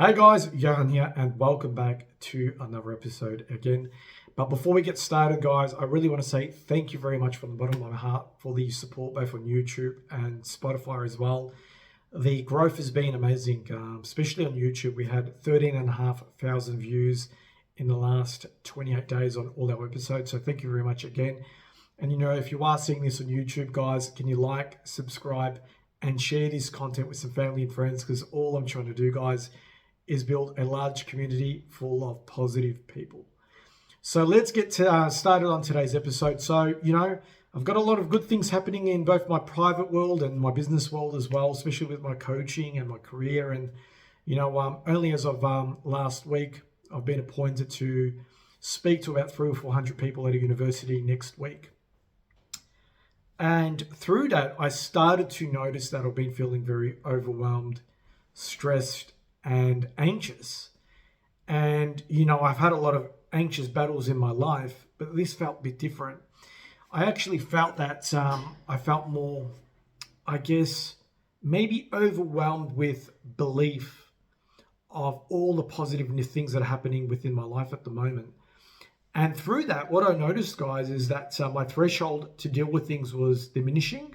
Hey guys, Johan here, and welcome back to another episode again. But before we get started, guys, I really want to say thank you very much from the bottom of my heart for the support, both on YouTube and Spotify as well. The growth has been amazing, especially on YouTube. We had 13,500 views in the last 28 days on all our episodes. So thank you very much again. And if you are seeing this on YouTube, guys, can you like, subscribe, and share this content with some family and friends? Because all I'm trying to do, guys, is build a large community full of positive people. So let's get started on today's episode. So, I've got a lot of good things happening in both my private world and my business world as well, especially with my coaching and my career. And, only as of last week, I've been appointed to speak to about 300 or 400 people at a university next week. And through that, I started to notice that I've been feeling very overwhelmed, stressed, and anxious. And, I've had a lot of anxious battles in my life, but this felt a bit different. I actually felt that I felt more, maybe overwhelmed with belief of all the positive things that are happening within my life at the moment. And through that, what I noticed, guys, is that my threshold to deal with things was diminishing.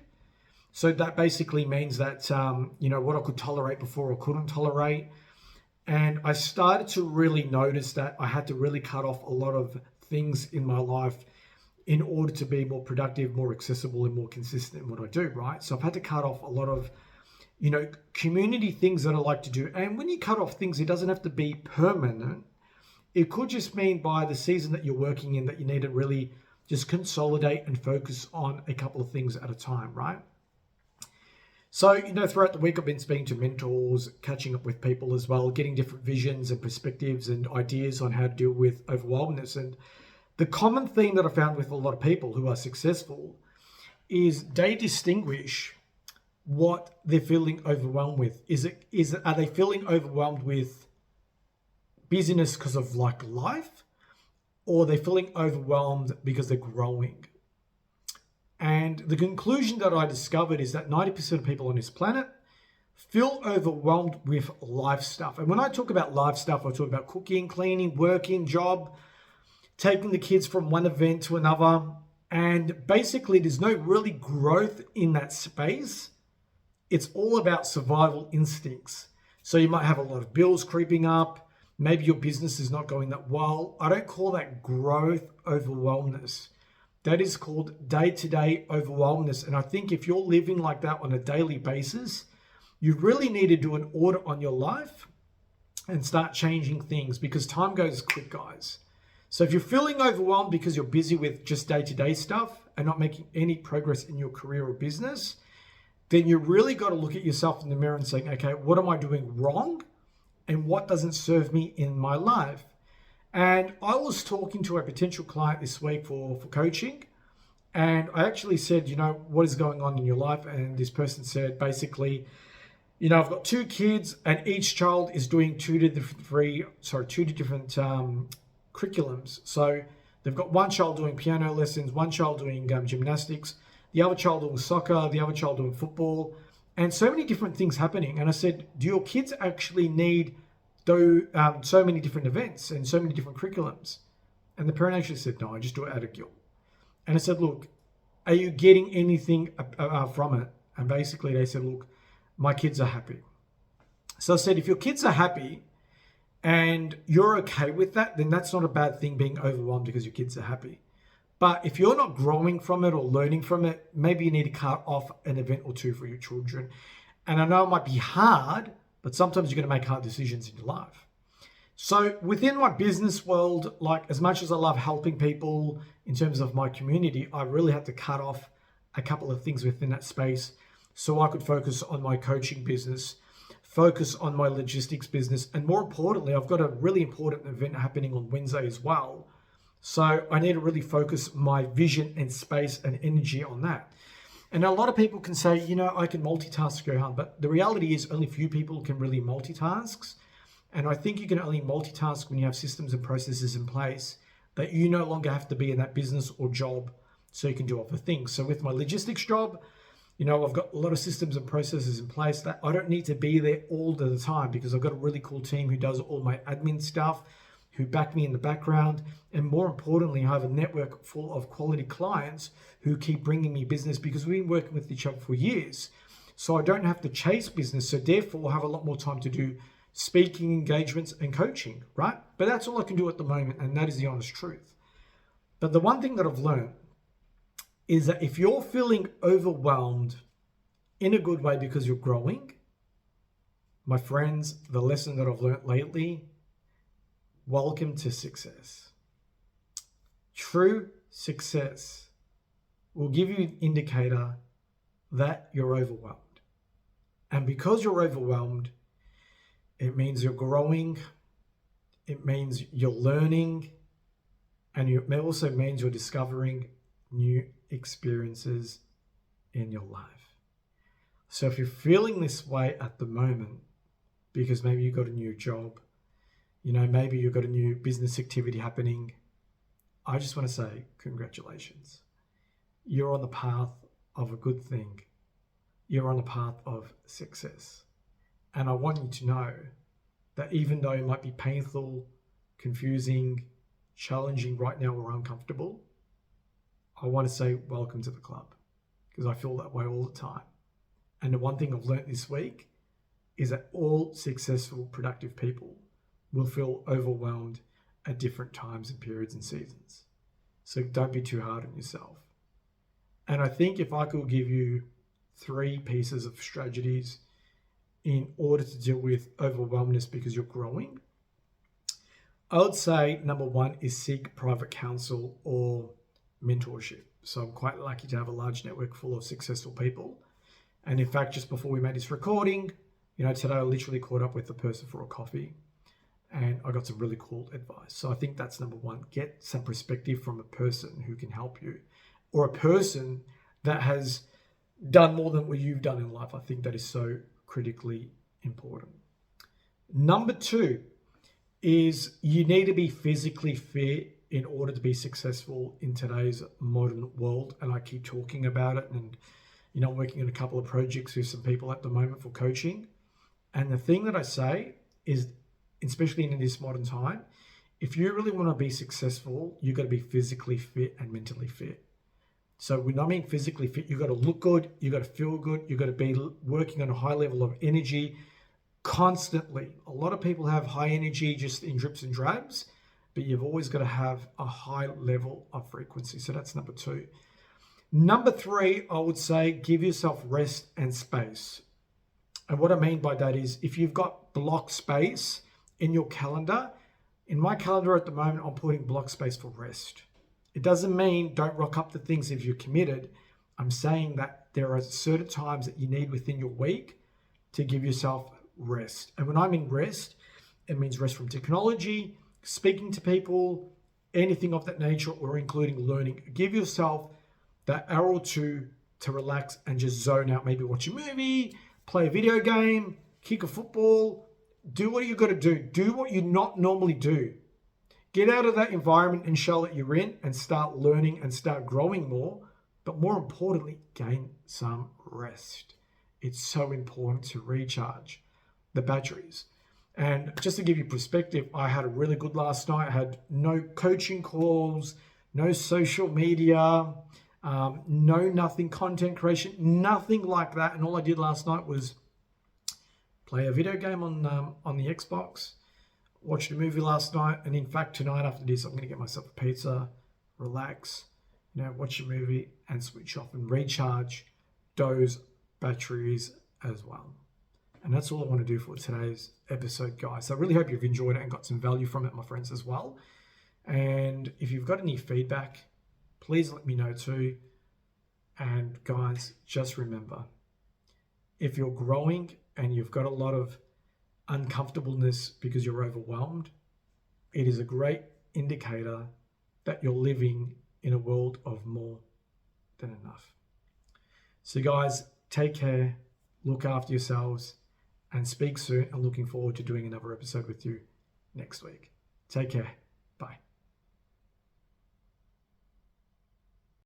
So that basically means that, what I could tolerate before I couldn't tolerate. And I started to really notice that I had to really cut off a lot of things in my life in order to be more productive, more accessible, and more consistent in what I do, right? So I've had to cut off a lot of, community things that I like to do. And when you cut off things, it doesn't have to be permanent. It could just mean by the season that you're working in that you need to really just consolidate and focus on a couple of things at a time, right? So, throughout the week, I've been speaking to mentors, catching up with people as well, getting different visions and perspectives and ideas on how to deal with overwhelmness. And the common theme that I found with a lot of people who are successful is they distinguish what they're feeling overwhelmed with. Are they feeling overwhelmed with busyness because of life, or are they feeling overwhelmed because they're growing? And the conclusion that I discovered is that 90% of people on this planet feel overwhelmed with life stuff. And when I talk about life stuff, I talk about cooking, cleaning, working, job, taking the kids from one event to another. And basically, there's no really growth in that space. It's all about survival instincts. So you might have a lot of bills creeping up. Maybe your business is not going that well. I don't call that growth overwhelmness. That is called day-to-day overwhelmness. And I think if you're living like that on a daily basis, you really need to do an audit on your life and start changing things, because time goes quick, guys. So if you're feeling overwhelmed because you're busy with just day-to-day stuff and not making any progress in your career or business, then you really got to look at yourself in the mirror and saying, okay, what am I doing wrong? And what doesn't serve me in my life? And I was talking to a potential client this week for coaching. And I actually said, what is going on in your life? And this person said, basically, I've got 2 kids and each child is doing two different curriculums. So they've got one child doing piano lessons, one child doing gymnastics, the other child doing soccer, the other child doing football, and so many different things happening. And I said, do your kids actually need so many different events and so many different curriculums? And the parent actually said, no, I just do it out of guilt. And I said, look, are you getting anything from it? And basically they said, look, my kids are happy. So I said, if your kids are happy and you're okay with that, then that's not a bad thing, being overwhelmed because your kids are happy. But if you're not growing from it or learning from it, maybe you need to cut off an event or two for your children. And I know it might be hard, but sometimes you're going to make hard decisions in your life. So within my business world, as much as I love helping people in terms of my community, I really had to cut off a couple of things within that space so I could focus on my coaching business, focus on my logistics business. And more importantly, I've got a really important event happening on Wednesday as well. So I need to really focus my vision and space and energy on that. And a lot of people can say, I can multitask, Johan, but the reality is only few people can really multitask. And I think you can only multitask when you have systems and processes in place that you no longer have to be in that business or job so you can do other things. So with my logistics job, I've got a lot of systems and processes in place that I don't need to be there all the time because I've got a really cool team who does all my admin stuff, who back me in the background. And more importantly, I have a network full of quality clients who keep bringing me business because we've been working with each other for years. So I don't have to chase business. So therefore, I have a lot more time to do speaking engagements and coaching, right? But that's all I can do at the moment. And that is the honest truth. But the one thing that I've learned is that if you're feeling overwhelmed in a good way because you're growing, my friends, the lesson that I've learned lately, welcome to success. True success will give you an indicator that you're overwhelmed. And because you're overwhelmed, it means you're growing, it means you're learning, and it also means you're discovering new experiences in your life. So if you're feeling this way at the moment, because maybe you've got a new job, maybe you've got a new business activity happening, I just want to say congratulations. You're on the path of a good thing. You're on the path of success. And I want you to know that even though it might be painful, confusing, challenging right now or uncomfortable, I want to say welcome to the club because I feel that way all the time. And the one thing I've learned this week is that all successful, productive people will feel overwhelmed at different times and periods and seasons. So don't be too hard on yourself. And I think if I could give you 3 pieces of strategies in order to deal with overwhelmness because you're growing, I would say number 1 is seek private counsel or mentorship. So I'm quite lucky to have a large network full of successful people. And in fact, just before we made this recording, today I literally caught up with the person for a coffee and I got some really cool advice. So I think that's number 1. Get some perspective from a person who can help you or a person that has done more than what you've done in life. I think that is so critically important. Number 2 is you need to be physically fit in order to be successful in today's modern world. And I keep talking about it. And, I'm working on a couple of projects with some people at the moment for coaching. And the thing that I say is, especially in this modern time, if you really want to be successful, you've got to be physically fit and mentally fit. So when I mean physically fit, you've got to look good, you've got to feel good, you've got to be working on a high level of energy constantly. A lot of people have high energy just in drips and drabs, but you've always got to have a high level of frequency. So that's number 2. Number 3, I would say give yourself rest and space. And what I mean by that is if you've got block space in your calendar, in my calendar at the moment, I'm putting block space for rest. It doesn't mean don't rock up to things if you're committed. I'm saying that there are certain times that you need within your week to give yourself rest. And when I mean rest, it means rest from technology, speaking to people, anything of that nature, or including learning. Give yourself that hour or 2 to relax and just zone out. Maybe watch a movie, play a video game, kick a football, do what you got to do. Do what you not normally do. Get out of that environment and shell that you're in and start learning and start growing more. But more importantly, gain some rest. It's so important to recharge the batteries. And just to give you perspective, I had a really good last night. I had no coaching calls, no social media, nothing, content creation, nothing like that. And all I did last night was play a video game on the Xbox, watched a movie last night, and in fact tonight after this I'm going to get myself a pizza, relax, watch a movie and switch off and recharge those batteries as well. And that's all I want to do for today's episode, guys. So I really hope you've enjoyed it and got some value from it, my friends, as well. And if you've got any feedback, please let me know too. And guys, just remember, if you're growing and you've got a lot of uncomfortableness because you're overwhelmed, it is a great indicator that you're living in a world of more than enough. So guys, take care, look after yourselves, and speak soon. I'm looking forward to doing another episode with you next week. Take care. Bye.